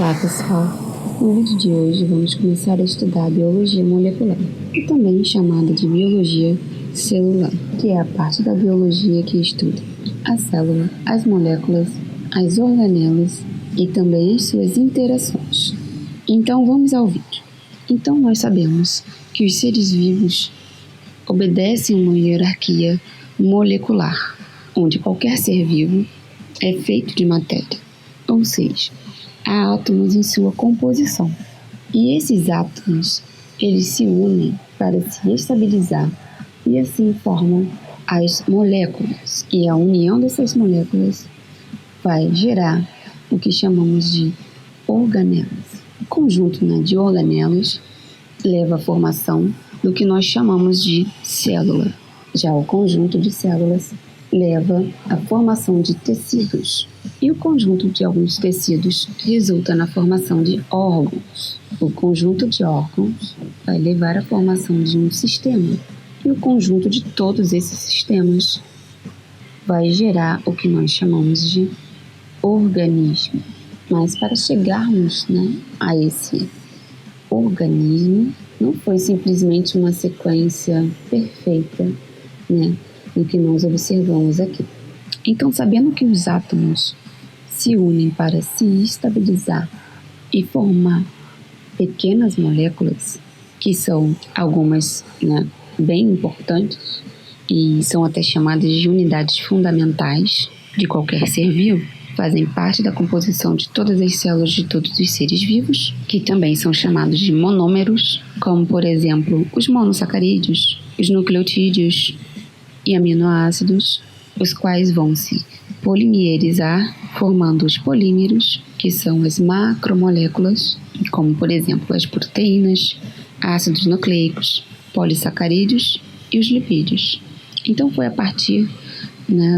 Olá pessoal, no vídeo de hoje vamos começar a estudar a biologia molecular, e também chamada de biologia celular, que é a parte da biologia que estuda a célula, as moléculas, as organelas e também as suas interações. Então vamos ao vídeo. Então nós sabemos que os seres vivos obedecem uma hierarquia molecular, onde qualquer ser vivo é feito de matéria, ou seja, há átomos em sua composição. E esses átomos, eles se unem para se estabilizar e assim formam as moléculas. E a união dessas moléculas vai gerar o que chamamos de organelas. O conjunto de organelas leva à formação do que nós chamamos de célula. Já o conjunto de células leva à formação de tecidos. E o conjunto de alguns tecidos resulta na formação de órgãos. O conjunto de órgãos vai levar à formação de um sistema. E o conjunto de todos esses sistemas vai gerar o que nós chamamos de organismo. Mas para chegarmos a esse organismo, não foi simplesmente uma sequência perfeita do que nós observamos aqui. Então, sabendo que os átomos se unem para se estabilizar e formar pequenas moléculas, que são algumas bem importantes e são até chamadas de unidades fundamentais de qualquer ser vivo, fazem parte da composição de todas as células de todos os seres vivos, que também são chamados de monômeros, como por exemplo os monossacarídeos, os nucleotídeos e aminoácidos, os quais vão se polimerizar, formando os polímeros, que são as macromoléculas, como por exemplo as proteínas, ácidos nucleicos, polissacarídeos e os lipídios. Então foi a partir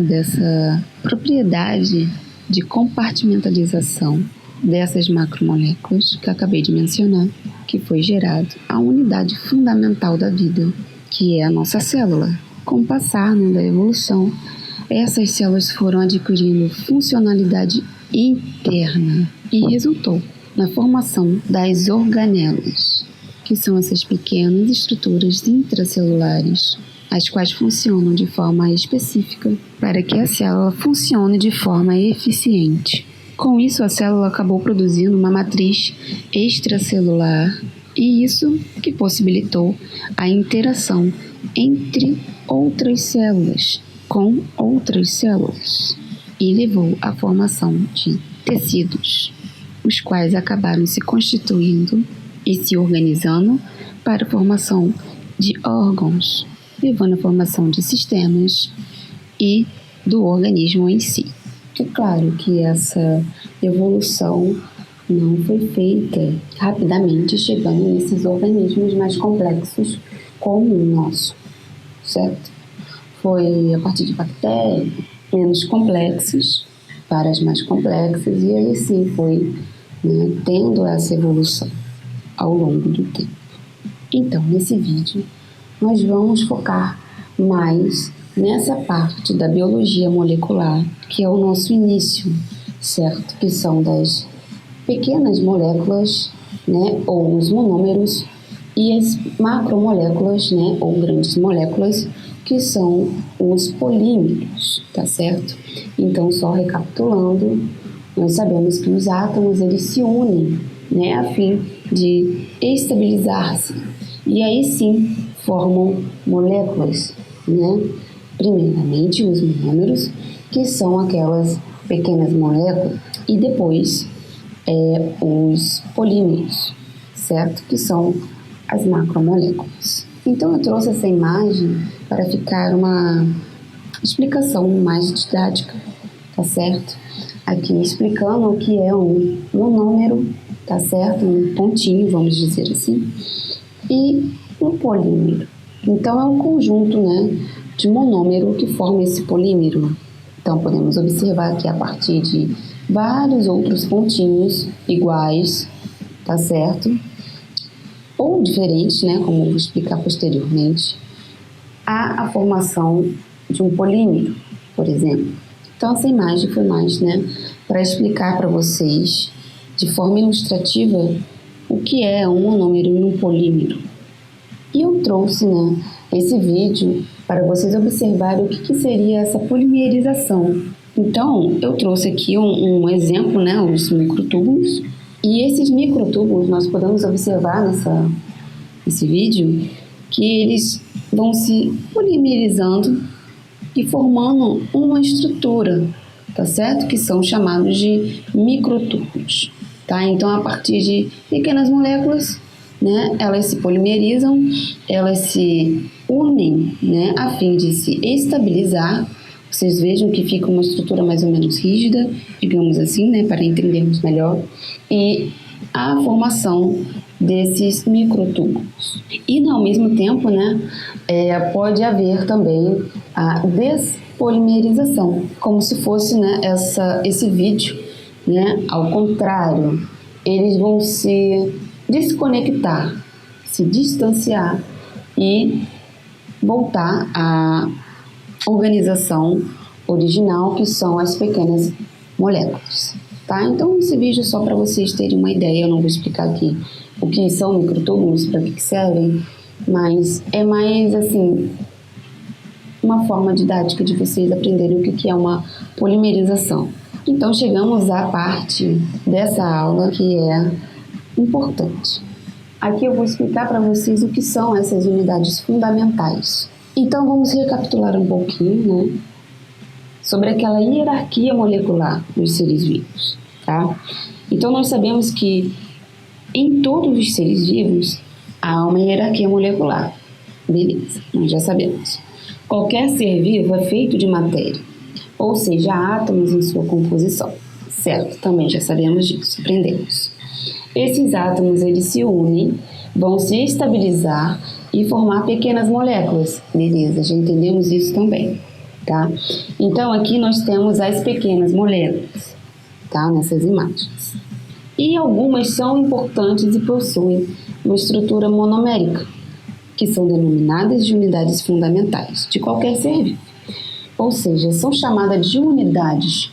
dessa propriedade de compartimentalização dessas macromoléculas que acabei de mencionar, que foi gerado a unidade fundamental da vida, que é a nossa célula. Com o passar da evolução, essas células foram adquirindo funcionalidade interna e resultou na formação das organelas, que são essas pequenas estruturas intracelulares, as quais funcionam de forma específica para que a célula funcione de forma eficiente. Com isso, a célula acabou produzindo uma matriz extracelular, e isso que possibilitou a interação entre outras células com outras células e levou à formação de tecidos, os quais acabaram se constituindo e se organizando para a formação de órgãos, levando à formação de sistemas e do organismo em si. É claro que essa evolução não foi feita rapidamente, chegando nesses organismos mais complexos como o nosso, certo? Foi a partir de bactérias menos complexas para as mais complexas, e aí sim foi tendo essa evolução ao longo do tempo. Então, nesse vídeo, nós vamos focar mais nessa parte da biologia molecular, que é o nosso início, certo? Que são das pequenas moléculas, ou os monômeros, e as macromoléculas, ou grandes moléculas, que são os polímeros, tá certo? Então, só recapitulando, nós sabemos que os átomos, eles se unem, a fim de estabilizar-se, e aí sim formam moléculas, Primeiramente, os monômeros, que são aquelas pequenas moléculas, e depois os polímeros, certo? Que são as macromoléculas. Então, eu trouxe essa imagem para ficar uma explicação mais didática, tá certo? Aqui explicando o que é um monômero, tá certo? Um pontinho, vamos dizer assim, e um polímero. Então, é um conjunto, de monômero que forma esse polímero. Então, podemos observar que a partir de vários outros pontinhos iguais, tá certo? Ou diferentes, como eu vou explicar posteriormente, há a formação de um polímero, por exemplo. Então, essa imagem foi mais, para explicar para vocês de forma ilustrativa o que é um monômero e um polímero. E eu trouxe, esse vídeo para vocês observarem o que seria essa polimerização. Então, eu trouxe aqui um exemplo, os microtúbulos. E esses microtúbulos, nós podemos observar nesse vídeo que eles vão se polimerizando e formando uma estrutura, tá certo? Que são chamados de microtúbulos, tá? Então, a partir de pequenas moléculas, elas se polimerizam, elas se unem, a fim de se estabilizar. Vocês vejam que fica uma estrutura mais ou menos rígida, digamos assim, para entendermos melhor, e a formação desses microtúbulos. E, ao mesmo tempo, pode haver também a despolimerização, como se fosse esse vídeo, ao contrário, eles vão se desconectar, se distanciar e voltar à organização original, que são as pequenas moléculas, tá? Então, esse vídeo é só para vocês terem uma ideia. Eu não vou explicar aqui o que são microtúbulos, para que servem, mas é mais assim uma forma didática de vocês aprenderem o que é uma polimerização. Então, chegamos à parte dessa aula que é importante. Aqui eu vou explicar para vocês o que são essas unidades fundamentais. Então, vamos recapitular um pouquinho, sobre aquela hierarquia molecular dos seres vivos, tá? Então, nós sabemos que em todos os seres vivos há uma hierarquia molecular. Beleza, nós já sabemos. Qualquer ser vivo é feito de matéria, ou seja, átomos em sua composição, certo? Também já sabemos disso, aprendemos. Esses átomos, eles se unem, vão se estabilizar e formar pequenas moléculas. Beleza, já entendemos isso também, tá? Então, aqui nós temos as pequenas moléculas, tá? Nessas imagens. E algumas são importantes e possuem uma estrutura monomérica, que são denominadas de unidades fundamentais de qualquer ser vivo. Ou seja, são chamadas de unidades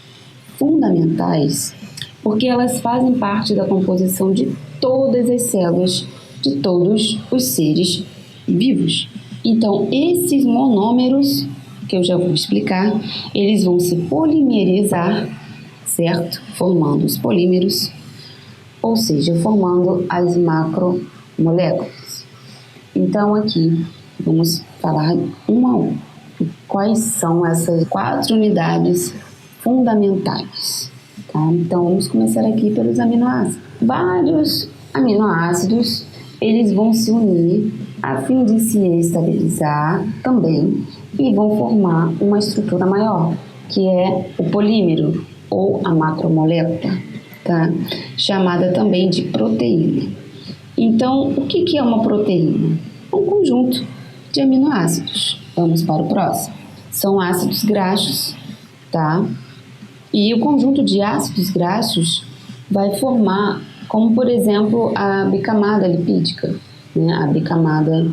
fundamentais porque elas fazem parte da composição de todas as células de todos os seres vivos. Então, esses monômeros, que eu já vou explicar, eles vão se polimerizar, certo? Formando os polímeros, ou seja, formando as macromoléculas. Então, aqui, vamos falar uma a uma. Quais são essas 4 unidades fundamentais? Tá? Então, vamos começar aqui pelos aminoácidos. Vários aminoácidos, eles vão se unir a fim de se estabilizar também e vão formar uma estrutura maior, que é o polímero ou a macromolécula, tá? Chamada também de proteína. Então, o que é uma proteína? Um conjunto de aminoácidos. Vamos para o próximo. São ácidos graxos, tá? E o conjunto de ácidos graxos vai formar, como por exemplo, a bicamada lipídica, A bicamada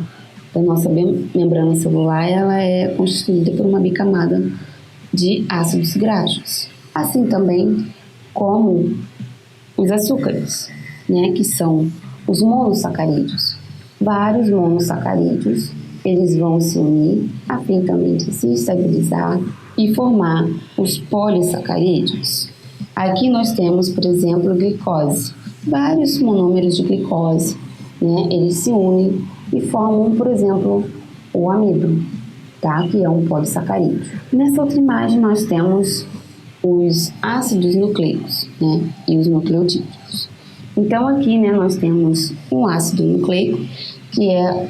da nossa membrana celular, ela é constituída por uma bicamada de ácidos graxos. Assim também como os açúcares, que são os monossacarídeos. Vários monossacarídeos, eles vão se unir a fim também de se estabilizar e formar os polissacarídeos. Aqui nós temos, por exemplo, glicose. Vários monômeros de glicose, eles se unem e formam, por exemplo, o amido, tá? Que é um polissacarídeo. Nessa outra imagem nós temos os ácidos nucleicos, e os nucleotídeos. Então aqui, nós temos um ácido nucleico, que é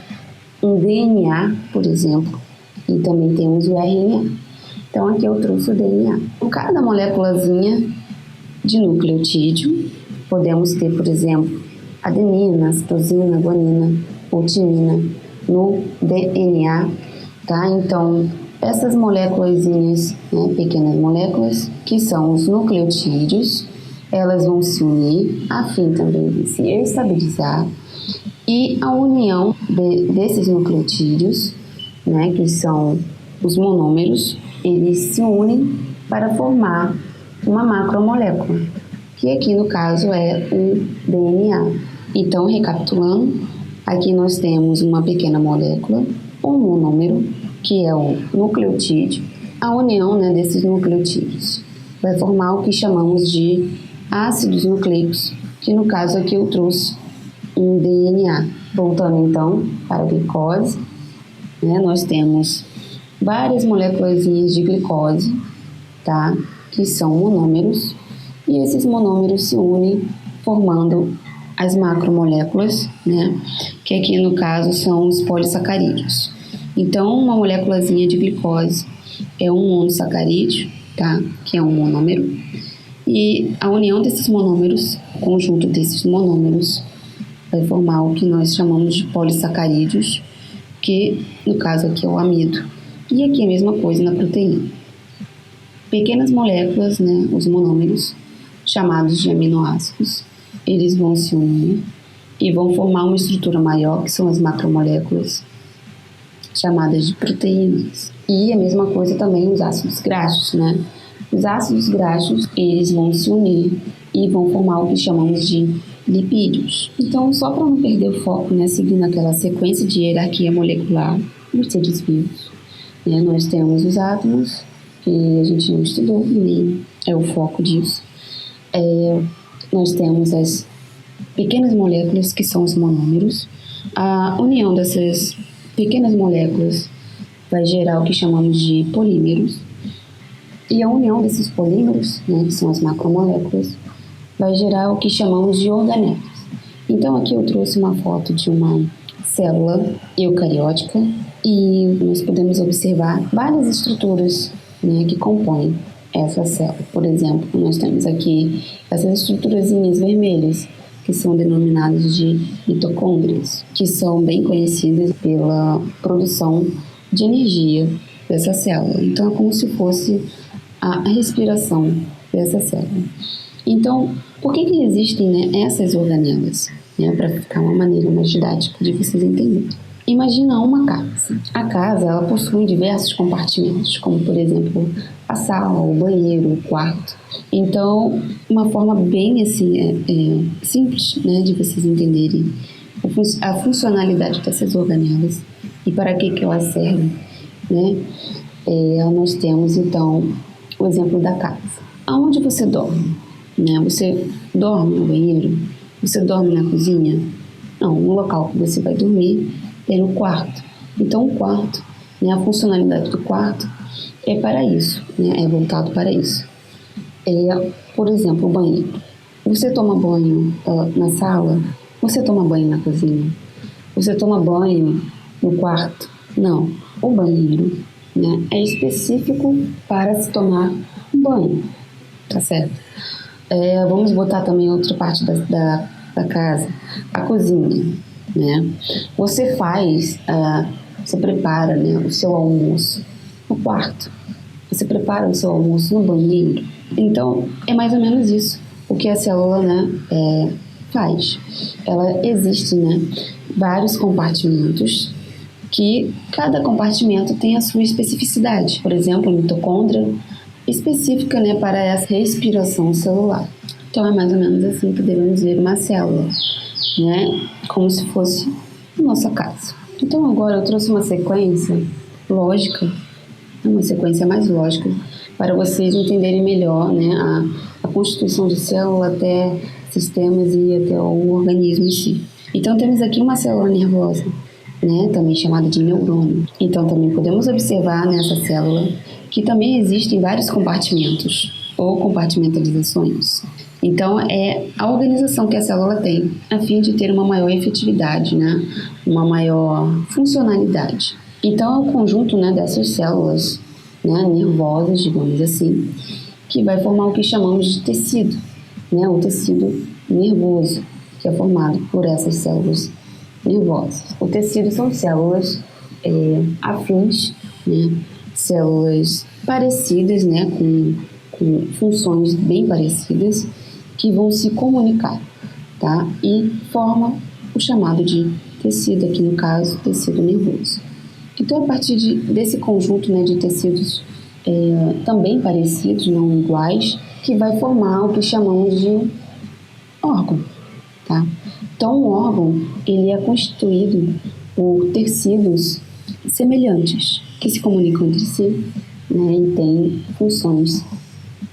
um DNA, por exemplo, e também temos o RNA. Então aqui eu trouxe o DNA. Em cada moléculazinha de nucleotídeo, podemos ter, por exemplo, adenina, citosina, guanina ou timina no DNA, tá? Então, essas moléculazinhas, pequenas moléculas, que são os nucleotídeos, elas vão se unir a fim também de se estabilizar, e a união desses nucleotídeos, que são os monômeros, eles se unem para formar uma macromolécula, que aqui no caso é o DNA. Então, recapitulando, aqui nós temos uma pequena molécula, um monômero, que é o nucleotídeo. A união, né, desses nucleotídeos vai formar o que chamamos de ácidos nucleicos, que no caso aqui eu trouxe um DNA. Voltando então para a glicose, né, nós temos várias moléculas de glicose, tá, que são monômeros, e esses monômeros se unem formando as macromoléculas, né, que aqui no caso são os polissacarídeos. Então, uma moléculazinha de glicose é um monossacarídeo, tá, que é um monômero, e a união desses monômeros, o conjunto desses monômeros, vai formar o que nós chamamos de polissacarídeos, que no caso aqui é o amido. E aqui é a mesma coisa na proteína. Pequenas moléculas, né, os monômeros, chamados de aminoácidos, eles vão se unir e vão formar uma estrutura maior, que são as macromoléculas, chamadas de proteínas. E a mesma coisa também os ácidos graxos, né? Os ácidos graxos, eles vão se unir e vão formar o que chamamos de lipídios. Então, só para não perder o foco, né, seguindo aquela sequência de hierarquia molecular dos seres vivos, né, nós temos os átomos, que a gente não estudou, nem é o foco disso. Nós temos as pequenas moléculas, que são os monômeros. A união dessas pequenas moléculas vai gerar o que chamamos de polímeros. E a união desses polímeros, né, que são as macromoléculas, vai gerar o que chamamos de organelas. Então, aqui eu trouxe uma foto de uma célula eucariótica e nós podemos observar várias estruturas, né, que compõem essa célula. Por exemplo, nós temos aqui essas estruturazinhas vermelhas, que são denominadas de mitocôndrias, que são bem conhecidas pela produção de energia dessa célula. Então, é como se fosse a respiração dessa célula. Então, por que existem, né, essas organelas? Né, para ficar uma maneira mais didática de vocês entenderem. Imagina uma casa. A casa, ela possui diversos compartimentos, como, por exemplo, a sala, o banheiro, o quarto. Então, uma forma bem assim, simples, né, de vocês entenderem a funcionalidade dessas organelas e para que elas servem, né? Nós temos, então, o exemplo da casa. Aonde você dorme? Né? Você dorme no banheiro? Você dorme na cozinha? Não, o local que você vai dormir é no quarto. Então, o quarto, né, a funcionalidade do quarto é para isso, né, é voltado para isso. Por exemplo, o banheiro. Você toma banho na sala? Você toma banho na cozinha? Você toma banho no quarto? Não. O banheiro, né, é específico para se tomar um banho, tá certo? Vamos botar também outra parte da casa, a cozinha, né? Você prepara, né, o seu almoço no quarto, você prepara o seu almoço no banheiro. Então, é mais ou menos isso o que a célula, né, faz. Ela existe, né, vários compartimentos, que cada compartimento tem a sua especificidade. Por exemplo, a mitocôndria específica, né, para essa respiração celular. Então, é mais ou menos assim que devemos ver uma célula, né, como se fosse a nossa casa. Então, agora eu trouxe uma sequência lógica, uma sequência mais lógica, para vocês entenderem melhor, né, a constituição de célula até sistemas e até o organismo em si. Então, temos aqui uma célula nervosa, né, também chamada de neurônio. Então, também podemos observar nessa célula que também existem vários compartimentos ou compartimentalizações. Então, é a organização que a célula tem a fim de ter uma maior efetividade, né, uma maior funcionalidade. Então, é o conjunto, né, dessas células, né, nervosas, digamos assim, que vai formar o que chamamos de tecido, né, o tecido nervoso, que é formado por essas células nervosas. O tecido são células afins, né, células parecidas, né, com funções bem parecidas, que vão se comunicar, tá? E forma o chamado de tecido, aqui no caso, tecido nervoso. Então, a partir desse conjunto, né, de tecidos também parecidos, não iguais, que vai formar o que chamamos de órgão, tá? Então, um órgão, ele é constituído por tecidos semelhantes, que se comunicam entre si, né, e têm funções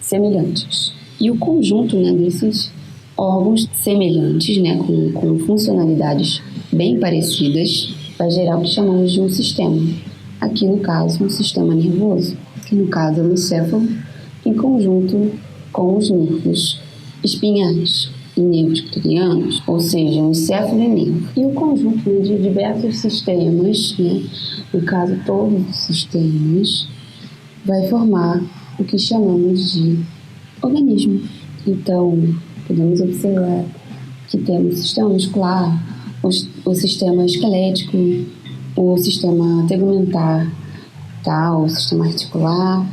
semelhantes. E o conjunto, né, desses órgãos semelhantes, né, com funcionalidades bem parecidas, vai gerar o que chamamos de um sistema. Aqui, no caso, um sistema nervoso, que no caso é o encéfalo, em conjunto com os nervos espinhais e nervos cranianos, ou seja, o encéfalo e nervo. E o conjunto, né, de diversos sistemas, né, no caso todos os sistemas, vai formar o que chamamos de organismo. Então, podemos observar que temos o sistema muscular, o sistema esquelético, o sistema tegumentar, tá? O sistema articular,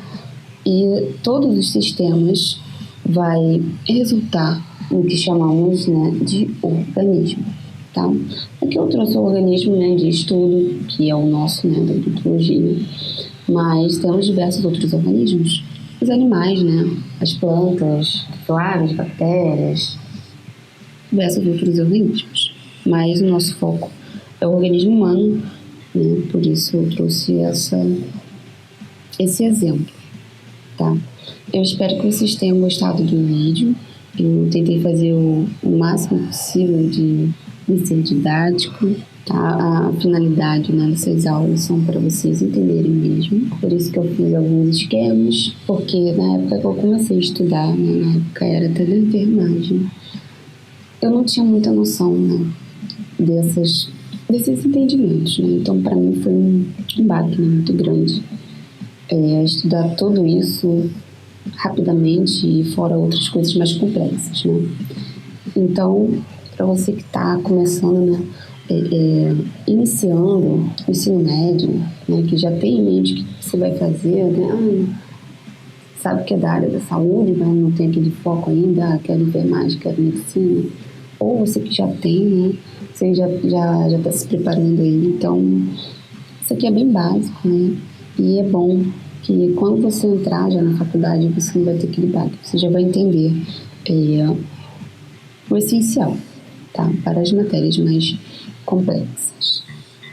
e todos os sistemas vai resultar no que chamamos, né, de organismo, tá? Aqui eu trouxe o organismo, né, de estudo, que é o nosso, né, da odontologia, mas temos diversos outros organismos, os animais, né, as plantas, claro, as bactérias, diversos outros organismos, mas o nosso foco é o organismo humano, né, por isso eu trouxe esse exemplo, tá? Eu espero que vocês tenham gostado do vídeo. Eu tentei fazer o máximo possível de ser didático, tá? A finalidade, né, dessas aulas são para vocês entenderem mesmo. Por isso que eu fiz alguns esquemas, porque na época que eu comecei a estudar, né, na época era até da enfermagem, eu não tinha muita noção, né, desses entendimentos, né? Então, para mim foi um baque, né, muito grande estudar tudo isso rapidamente e fora outras coisas mais complexas, né? Então, para você que está começando, né, iniciando o ensino médio, né, que já tem em mente o que você vai fazer, né, sabe que é da área da saúde, mas não tem aquele foco ainda, quero enfermagem, quero medicina, ou você que já tem, né, você já está se preparando aí. Então, isso aqui é bem básico, né, e é bom que quando você entrar já na faculdade, você não vai ter aquele baque, você já vai entender o essencial, tá? Para as matérias mais complexas.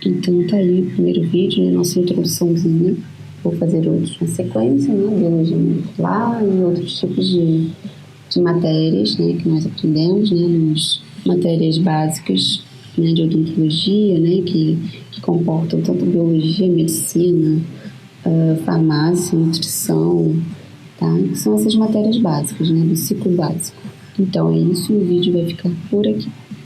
Então, tá aí o primeiro vídeo, né? Nossa introduçãozinha. Vou fazer outros na sequência, né? Biologia molecular e outros tipos de matérias, né? Que nós aprendemos, né? Nas matérias básicas, né? De odontologia, né? Que comportam tanto biologia, medicina, farmácia, nutrição, tá? Que são essas matérias básicas, né? Do ciclo básico. Então é isso, o vídeo vai ficar por aqui.